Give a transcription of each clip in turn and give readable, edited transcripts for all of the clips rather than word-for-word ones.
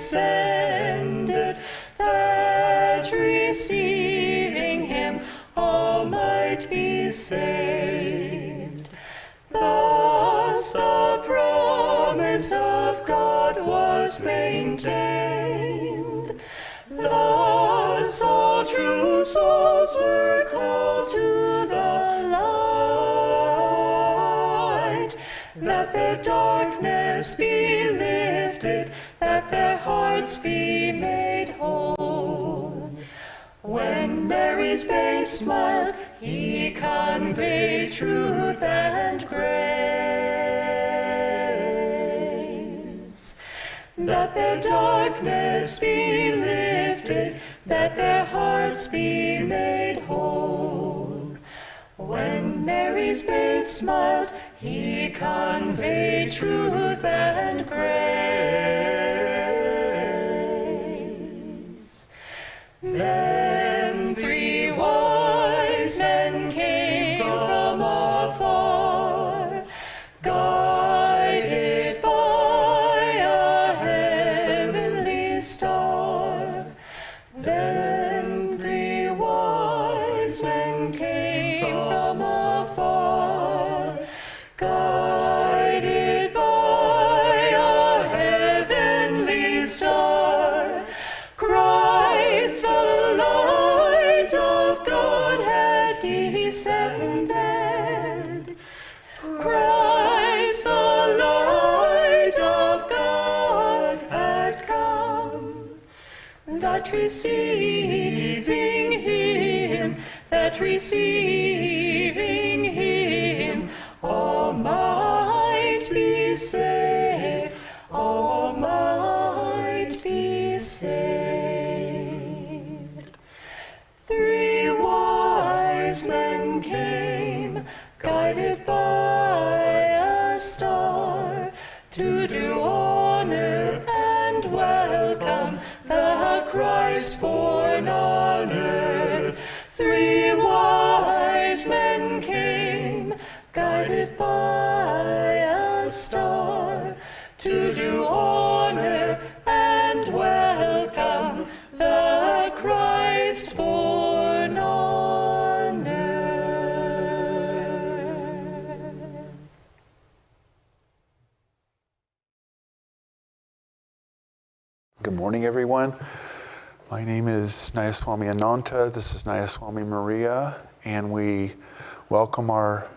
descended, that receiving him all might be saved. Thus the promise of God was maintained. Thus all true souls were called to the light, that their darkness be lifted, that their hearts be made whole. When Mary's babe smiled, he conveyed truth and grace. That their darkness be lifted, that their hearts be made whole. When Mary's babe smiled, he conveyed truth and grace. Then 3 wise men came from afar, guided by a heavenly star. Then 3 wise men came from afar, guided by a heavenly star. Christ, the light of God, had descended. Christ, the light of God, had come. That receiving him, all might be saved, all might be saved. 3 wise men came, guided by a star, to do honor and welcome the Christ born on earth. 3 wise men came, guided by a star, to do honor and welcome the Christ born on earth. Good morning, everyone. My name is Nayaswami Ananta. This is Nayaswami Maria, and we welcome our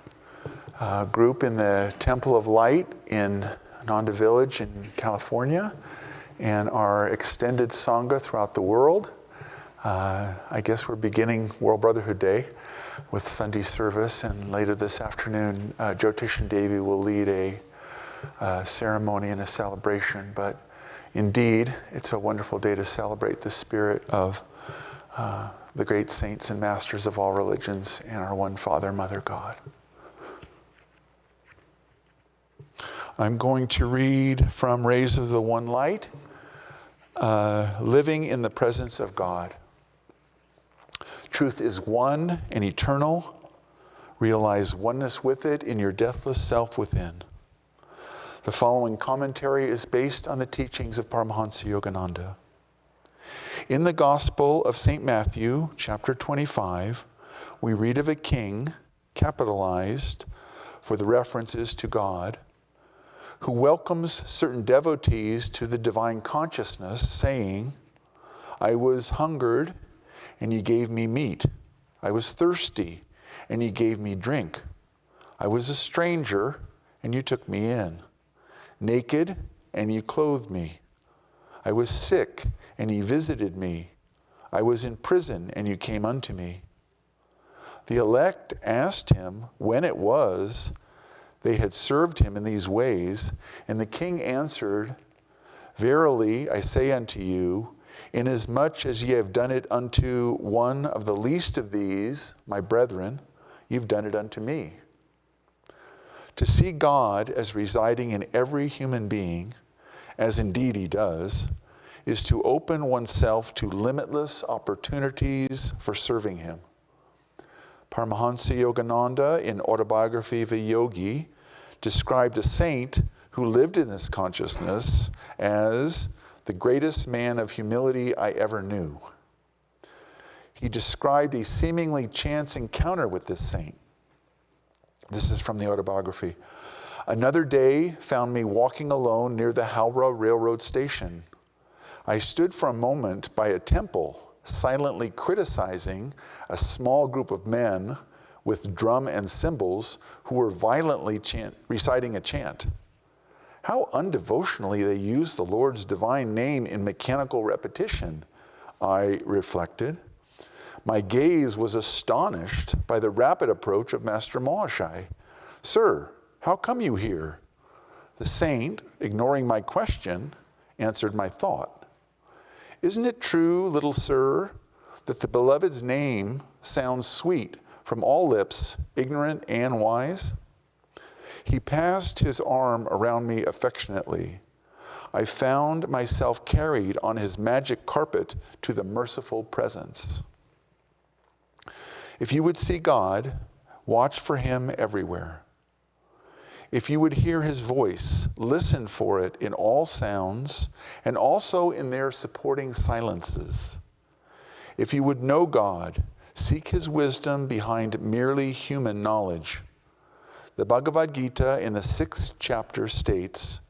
group in the Temple of Light in Ananda Village in California, and our extended Sangha throughout the world. I guess we're beginning World Brotherhood Day with Sunday service, and later this afternoon, Jyotish and Devi will lead a ceremony and a celebration. But indeed, it's a wonderful day to celebrate the spirit of the great saints and masters of all religions and our one Father, Mother, God. I'm going to read from Rays of the One Light, Living in the Presence of God. Truth is one and eternal. Realize oneness with it in your deathless self within. The following commentary is based on the teachings of Paramahansa Yogananda. In the Gospel of St. Matthew, chapter 25, we read of a king, capitalized for the references to God, who welcomes certain devotees to the divine consciousness, saying, I was hungered, and ye gave me meat. I was thirsty, and ye gave me drink. I was a stranger, and you took me in. Naked, and ye clothed me. I was sick, and ye visited me. I was in prison, and you came unto me. The elect asked him when it was they had served him in these ways, and the king answered, Verily I say unto you, inasmuch as ye have done it unto one of the least of these, my brethren, you've done it unto me. To see God as residing in every human being, as indeed he does, is to open oneself to limitless opportunities for serving him. Paramahansa Yogananda, in Autobiography of a Yogi, described a saint who lived in this consciousness as the greatest man of humility I ever knew. He described a seemingly chance encounter with this saint. This is from the autobiography. Another day found me walking alone near the Howrah Railroad station. I stood for a moment by a temple, silently criticizing a small group of men with drum and cymbals who were violently reciting a chant. How undevotionally they used the Lord's divine name in mechanical repetition, I reflected. My gaze was astonished by the rapid approach of Master Mahashai. Sir, how come you here? The saint, ignoring my question, answered my thought. Isn't it true, little sir, that the beloved's name sounds sweet from all lips, ignorant and wise? He passed his arm around me affectionately. I found myself carried on his magic carpet to the merciful presence. If you would see God, watch for him everywhere. If you would hear his voice, listen for it in all sounds and also in their supporting silences. If you would know God, seek his wisdom behind merely human knowledge. The Bhagavad Gita in the 6th chapter states,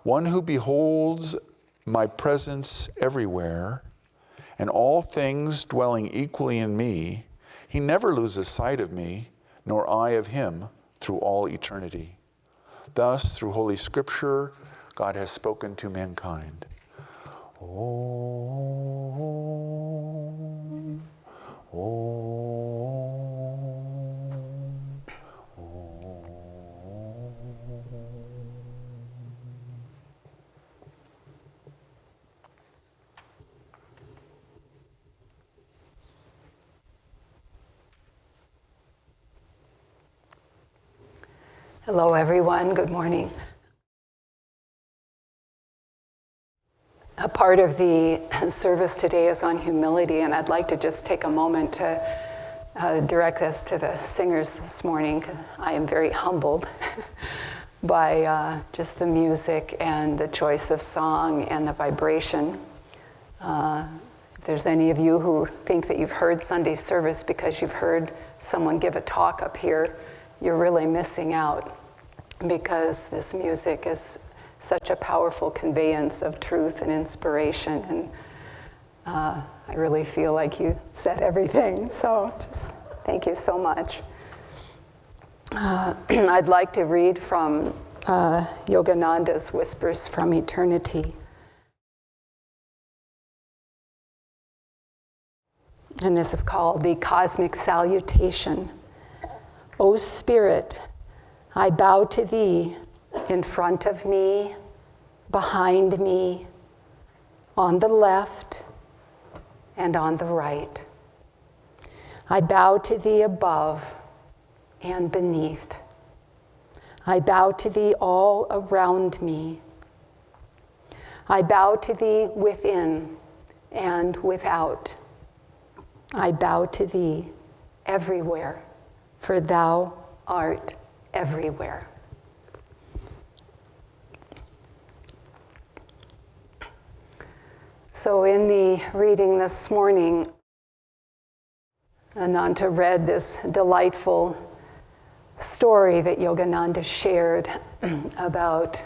one who beholds my presence everywhere and all things dwelling equally in me, he never loses sight of me, nor I of him, through all eternity. Thus, through Holy Scripture, God has spoken to mankind. Om, Om, Om. Hello, everyone. Good morning. A part of the service today is on humility, and I'd like to just take a moment to direct this to the singers this morning. I am very humbled by just the music and the choice of song and the vibration. If there's any of you who think that you've heard Sunday service because you've heard someone give a talk up here, you're really missing out, because this music is such a powerful conveyance of truth and inspiration, and I really feel like you said everything, so just thank you so much. I'd like to read from Yogananda's Whispers from Eternity. And this is called the Cosmic Salutation. O Spirit, I bow to thee in front of me, behind me, on the left, and on the right. I bow to thee above and beneath. I bow to thee all around me. I bow to thee within and without. I bow to thee everywhere, for thou art everywhere. So in the reading this morning, Ananta read this delightful story that Yogananda shared about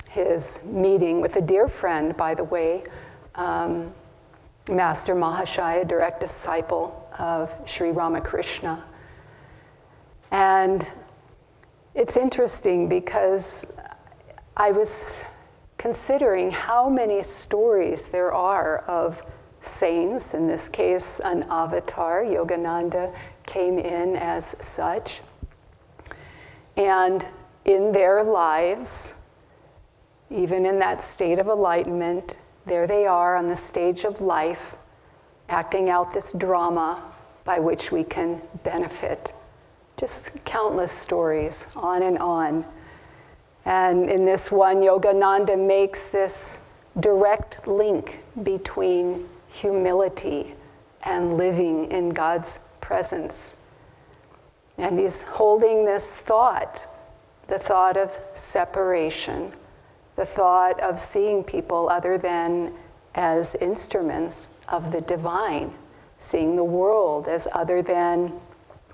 his meeting with a dear friend, by the way, Master Mahashaya, a direct disciple of Sri Ramakrishna. And it's interesting because I was considering how many stories there are of saints, in this case an avatar. Yogananda came in as such. And in their lives, even in that state of enlightenment, there they are on the stage of life, acting out this drama by which we can benefit. Just countless stories, on and on. And in this one, Yogananda makes this direct link between humility and living in God's presence. And he's holding this thought, the thought of separation, the thought of seeing people other than as instruments of the divine, seeing the world as other than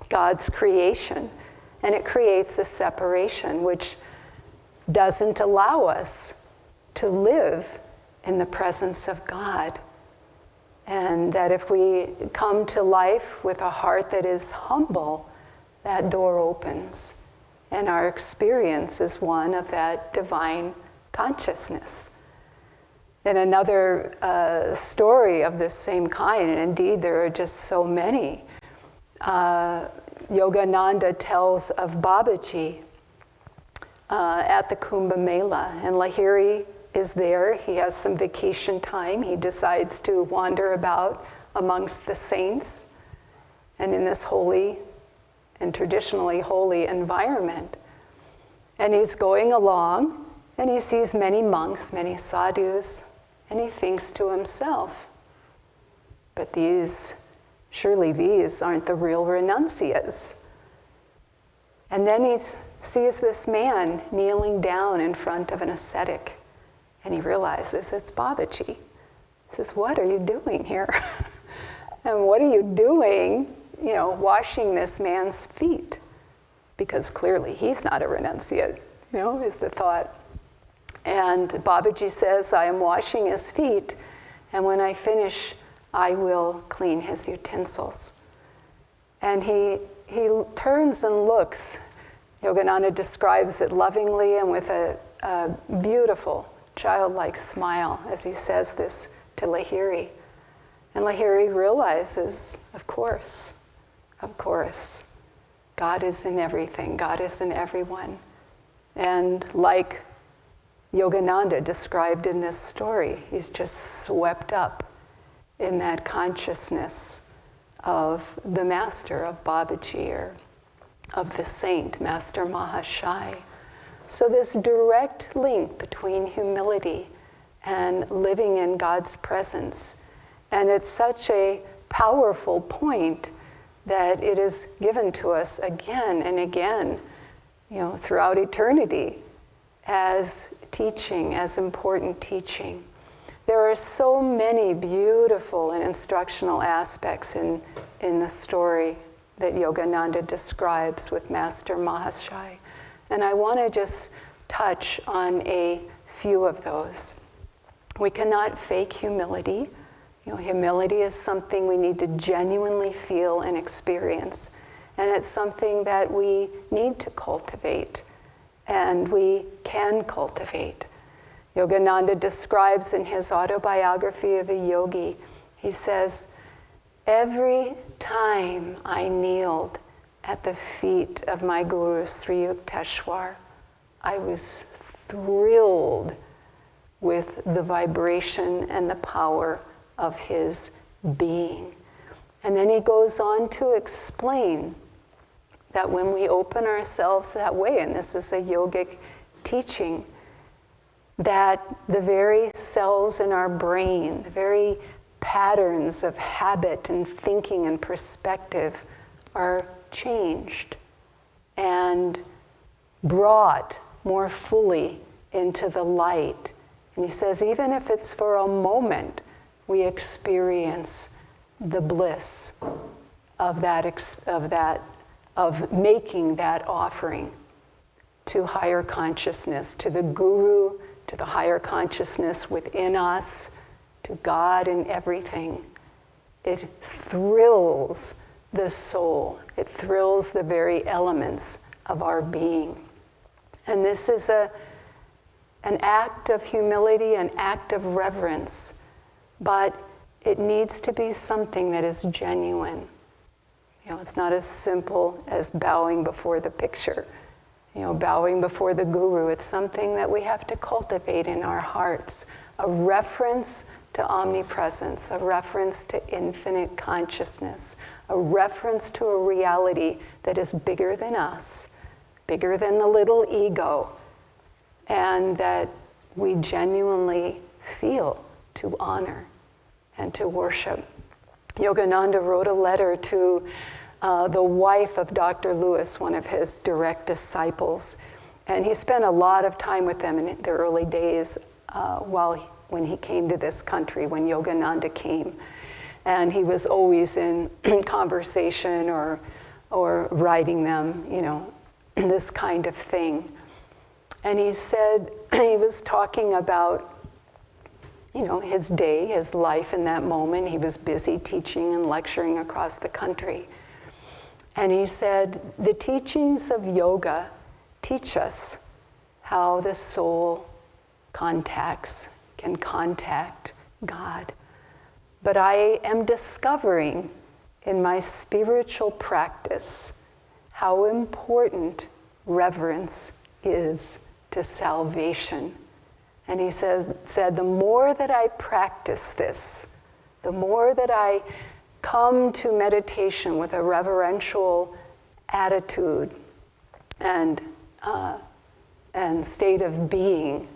God's creation. And it creates a separation which doesn't allow us to live in the presence of God. And that if we come to life with a heart that is humble, that door opens. And our experience is one of that divine consciousness. In another story of this same kind, and indeed there are just so many, Yogananda tells of Babaji at the Kumbh Mela, and Lahiri is there. He has some vacation time. He decides to wander about amongst the saints and in this holy and traditionally holy environment. And he's going along, and he sees many monks, many sadhus, and he thinks to himself, but surely these aren't the real renunciates. And then he sees this man kneeling down in front of an ascetic, and he realizes it's Babaji. He says, what are you doing here? And what are you doing, washing this man's feet? Because clearly he's not a renunciate, is the thought. And Babaji says, I am washing his feet, and when I finish, I will clean his utensils. And he turns and looks. Yogananda describes it lovingly and with a beautiful, childlike smile as he says this to Lahiri. And Lahiri realizes, of course, God is in everything, God is in everyone. And like Yogananda described in this story, he's just swept up in that consciousness of the master, of Babaji, or of the saint, Master Mahashai. So this direct link between humility and living in God's presence. And it's such a powerful point that it is given to us again and again, throughout eternity as teaching, as important teaching. There are so many beautiful and instructional aspects in the story that Yogananda describes with Master Mahashai. And I want to just touch on a few of those. We cannot fake humility. Humility is something we need to genuinely feel and experience. And it's something that we need to cultivate, and we can cultivate. Yogananda describes in his autobiography of a yogi, he says, every time I kneeled at the feet of my Guru Sri Yukteswar, I was thrilled with the vibration and the power of his being. And then he goes on to explain that when we open ourselves that way, and this is a yogic teaching, that the very cells in our brain, the very patterns of habit and thinking and perspective are changed and brought more fully into the light. And he says, even if it's for a moment, we experience the bliss of of making that offering to higher consciousness, to the Guru, to the higher consciousness within us, to God and everything. It thrills the soul. It thrills the very elements of our being. And this is an act of humility, an act of reverence, but it needs to be something that is genuine. It's not as simple as bowing before the picture, bowing before the Guru. It's something that we have to cultivate in our hearts, a reference to omnipresence, a reference to infinite consciousness, a reference to a reality that is bigger than us, bigger than the little ego, and that we genuinely feel to honor and to worship. Yogananda wrote a letter to the wife of Dr. Lewis, one of his direct disciples, And he spent a lot of time with them in the early days when he came to this country, when Yogananda came. And he was always in conversation or writing them, this kind of thing. And he said, he was talking about, his day, his life in that moment. He was busy teaching and lecturing across the country. And he said, the teachings of yoga teach us how the soul can contact God. But I am discovering in my spiritual practice how important reverence is to salvation. And he said, the more that I practice this, the more that I come to meditation with a reverential attitude and state of being,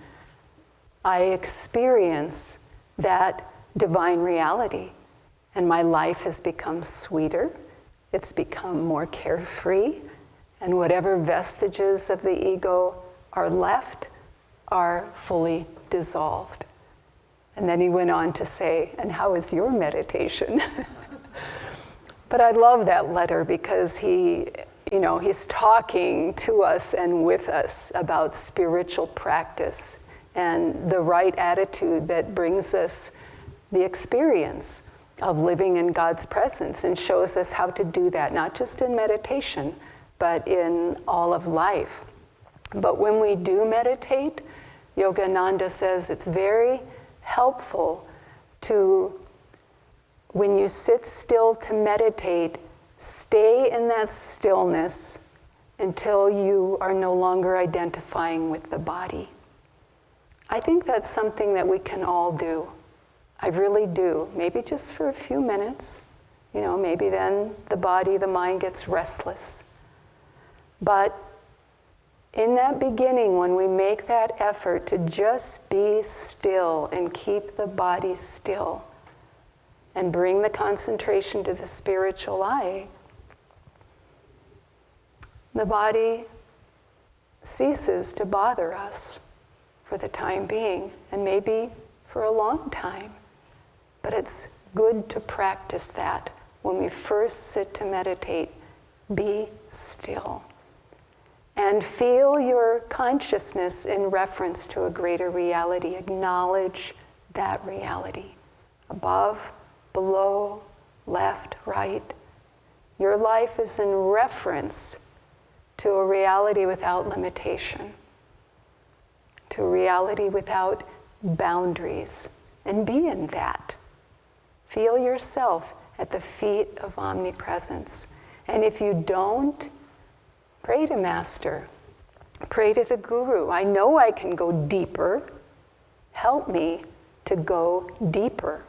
I experience that divine reality. And my life has become sweeter, it's become more carefree, and whatever vestiges of the ego are left are fully dissolved. And then he went on to say, and how is your meditation? But I love that letter because he's talking to us and with us about spiritual practice and the right attitude that brings us the experience of living in God's presence and shows us how to do that, not just in meditation, but in all of life. But when we do meditate, Yogananda says it's very helpful to, when you sit still to meditate, stay in that stillness until you are no longer identifying with the body. I think that's something that we can all do. I really do. Maybe just for a few minutes. Maybe then the body, the mind gets restless. But in that beginning, when we make that effort to just be still and keep the body still and bring the concentration to the spiritual eye, the body ceases to bother us for the time being, and maybe for a long time. But it's good to practice that when we first sit to meditate. Be still. And feel your consciousness in reference to a greater reality. Acknowledge that reality. Above, below, left, right. Your life is in reference to a reality without limitation, to a reality without boundaries. And be in that. Feel yourself at the feet of omnipresence. And if you don't, pray to Master. Pray to the Guru. I know I can go deeper. Help me to go deeper.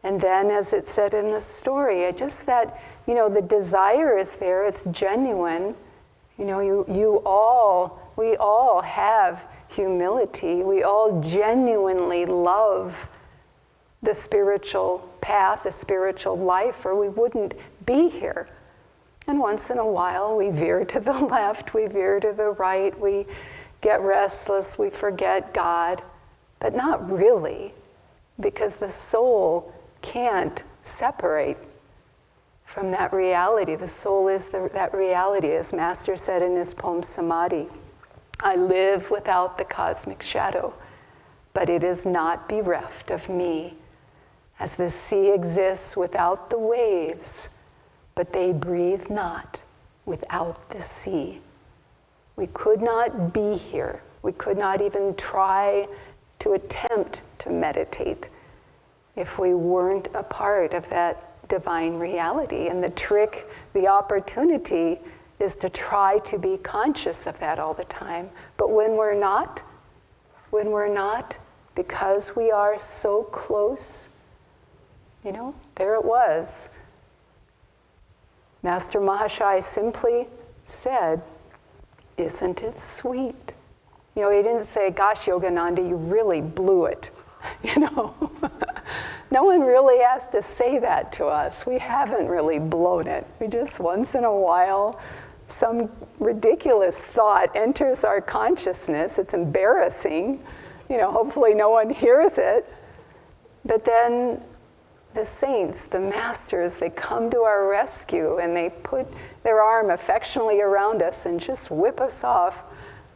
And then, as it said in the story, the desire is there, it's genuine. We all have humility. We all genuinely love the spiritual path, the spiritual life, or we wouldn't be here. And once in a while, we veer to the left, we veer to the right, we get restless, we forget God, but not really, because the soul can't separate from that reality. The soul is that reality, as Master said in his poem Samadhi. I live without the cosmic shadow, but it is not bereft of me. As the sea exists without the waves, but they breathe not without the sea. We could not be here. We could not even try to attempt to meditate if we weren't a part of that divine reality. And the trick, the opportunity, is to try to be conscious of that all the time. But when we're not, because we are so close, there it was. Master Mahashai simply said, isn't it sweet? He didn't say, gosh, Yogananda, you really blew it. No one really has to say that to us. We haven't really blown it. We just once in a while some ridiculous thought enters our consciousness. It's embarrassing. Hopefully no one hears it. But then the saints, the masters, they come to our rescue and they put their arm affectionately around us and just whip us off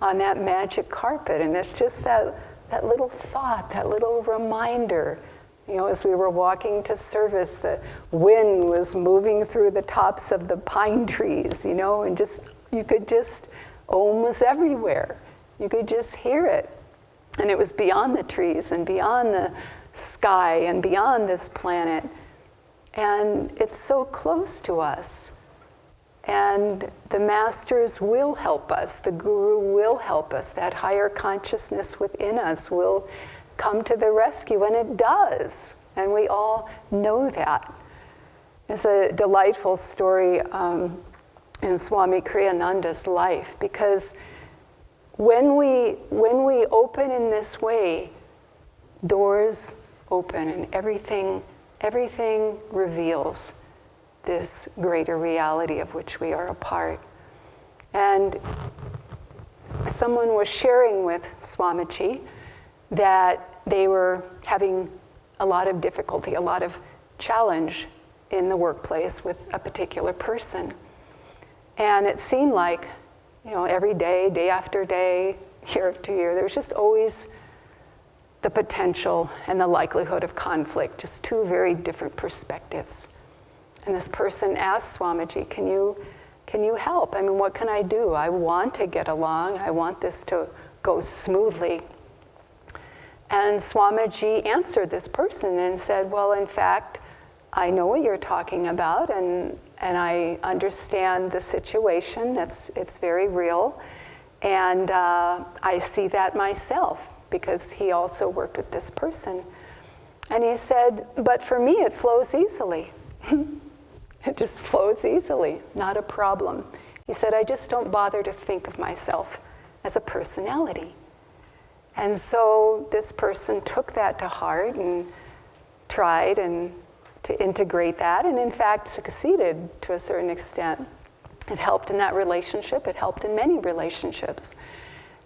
on that magic carpet. And it's just that little thought, that little reminder. As we were walking to service, the wind was moving through the tops of the pine trees, and you could just, Om was everywhere. You could just hear it. And it was beyond the trees and beyond the sky and beyond this planet. And it's so close to us. And the masters will help us. The guru will help us. That higher consciousness within us will come to the rescue, and it does. And we all know that. There's a delightful story in Swami Kriyananda's life, because when we open in this way, doors open and everything reveals this greater reality of which we are a part. And someone was sharing with Swamiji that they were having a lot of difficulty, a lot of challenge in the workplace with a particular person. And it seemed like, every day, day after day, year after year, there was just always the potential and the likelihood of conflict, just two very different perspectives. And this person asked Swamiji, can you help? What can I do? I want to get along. I want this to go smoothly. And Swamiji answered this person and said, well, in fact, I know what you're talking about, and I understand the situation. It's very real. And I see that myself, because he also worked with this person. And he said, but for me, it flows easily. It just flows easily, not a problem. He said, I just don't bother to think of myself as a personality. And so this person took that to heart and tried to integrate that, and in fact succeeded to a certain extent. It helped in that relationship. It helped in many relationships.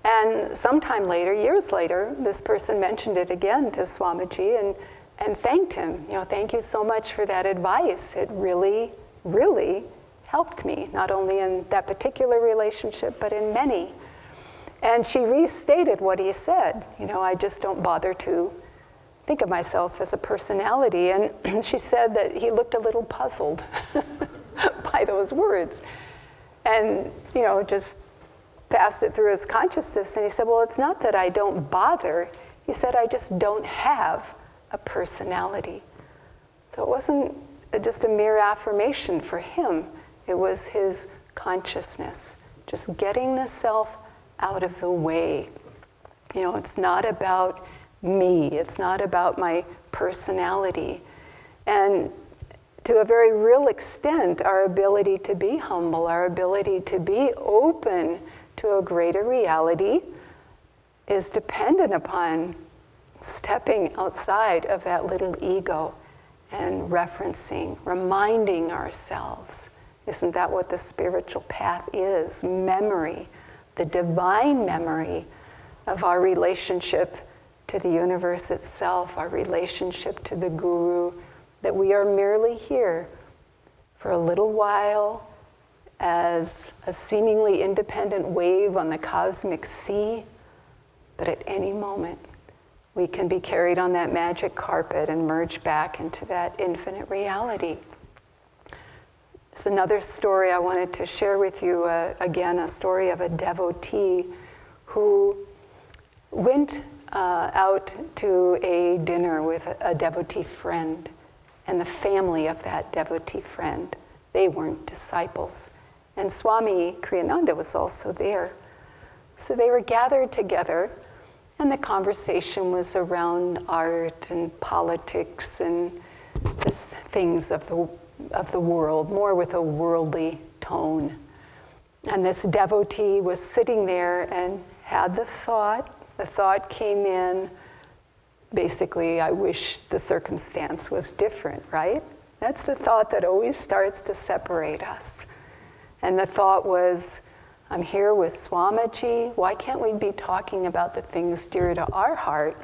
And sometime later, years later, this person mentioned it again to Swamiji and thanked him. Thank you so much for that advice. It really, really helped me, not only in that particular relationship, but in many. And she restated what he said. I just don't bother to think of myself as a personality. And she said that he looked a little puzzled by those words. And, just passed it through his consciousness. And he said, well, it's not that I don't bother. He said, I just don't have a personality. So it wasn't just a mere affirmation for him. It was his consciousness, just getting the self out of the way. It's not about me. It's not about my personality. And to a very real extent, our ability to be humble, our ability to be open to a greater reality is dependent upon stepping outside of that little ego and referencing, reminding ourselves. Isn't that what the spiritual path is? Memory, the divine memory of our relationship to the universe itself, our relationship to the guru, that we are merely here for a little while as a seemingly independent wave on the cosmic sea, but at any moment we can be carried on that magic carpet and merge back into that infinite reality. There's another story I wanted to share with you, again, a story of a devotee who went out to a dinner with a devotee friend and the family of that devotee friend. They weren't disciples. And Swami Kriyananda was also there. So they were gathered together, and the conversation was around art and politics and just things of the world, more with a worldly tone. And this devotee was sitting there and had the thought came in, basically, I wish the circumstance was different, right? That's the thought that always starts to separate us. And the thought was, I'm here with Swamiji. Why can't we be talking about the things dear to our heart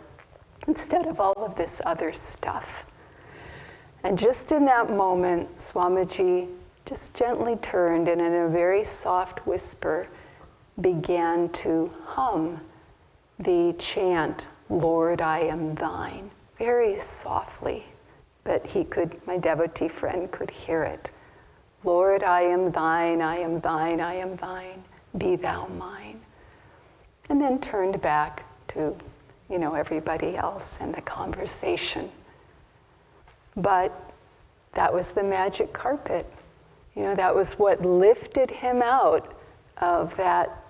instead of all of this other stuff? And just in that moment, Swamiji just gently turned and in a very soft whisper began to hum the chant, Lord, I am thine, very softly, but my devotee friend could hear it. Lord, I am thine, I am thine, I am thine, be thou mine. And then turned back to, everybody else and the conversation. But that was the magic carpet. That was what lifted him out of that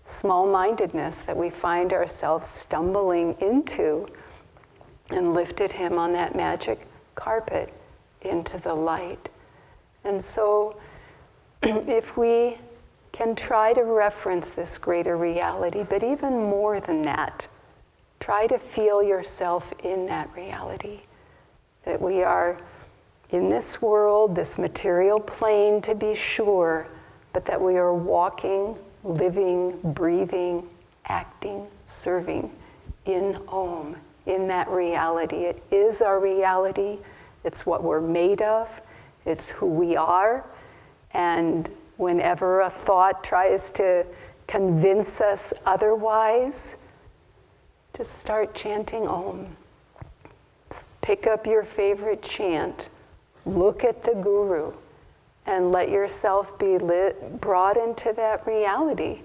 small-mindedness that we find ourselves stumbling into, and lifted him on that magic carpet into the light. And so if we can try to reference this greater reality, but even more than that, try to feel yourself in that reality, that we are in this world, this material plane to be sure, but that we are walking, living, breathing, acting, serving in Om, in that reality. It is our reality. It's what we're made of. It's who we are. And whenever a thought tries to convince us otherwise, just start chanting Om. Just pick up your favorite chant. Look at the Guru and let yourself be brought into that reality,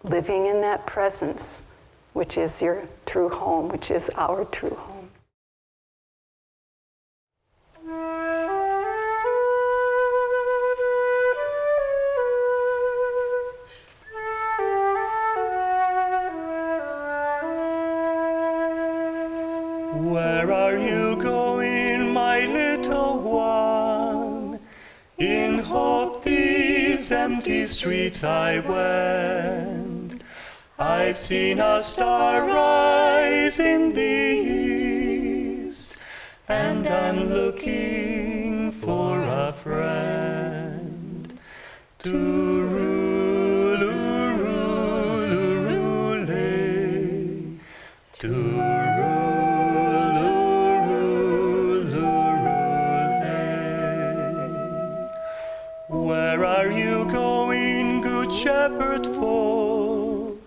living in that presence, which is your true home, which is our true home. Where are you going, my little one? In hope these empty streets I wend. I've seen a star rise in the east, and I'm looking for a friend to rule, to shepherd folk,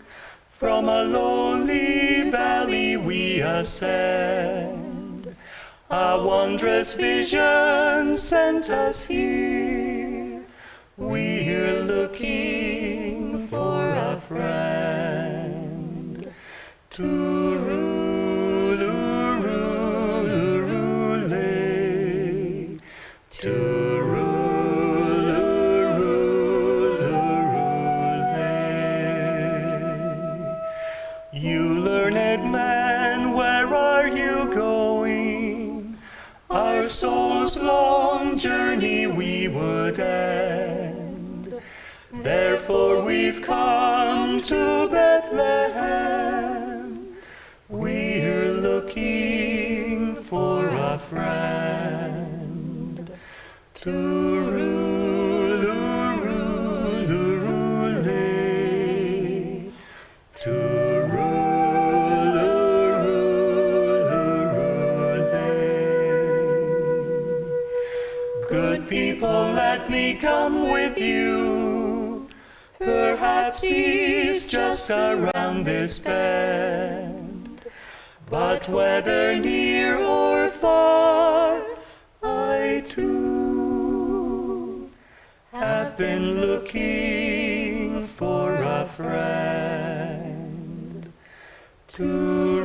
from a lonely valley we ascend. A wondrous vision sent us here. We're looking for a friend to rule, to our soul's long journey we would end. Therefore we've come to Bethlehem. We're looking for a friend to rule, to people, let me come with you. Perhaps he's just around this bend. But whether near or far, I too have been looking for a friend to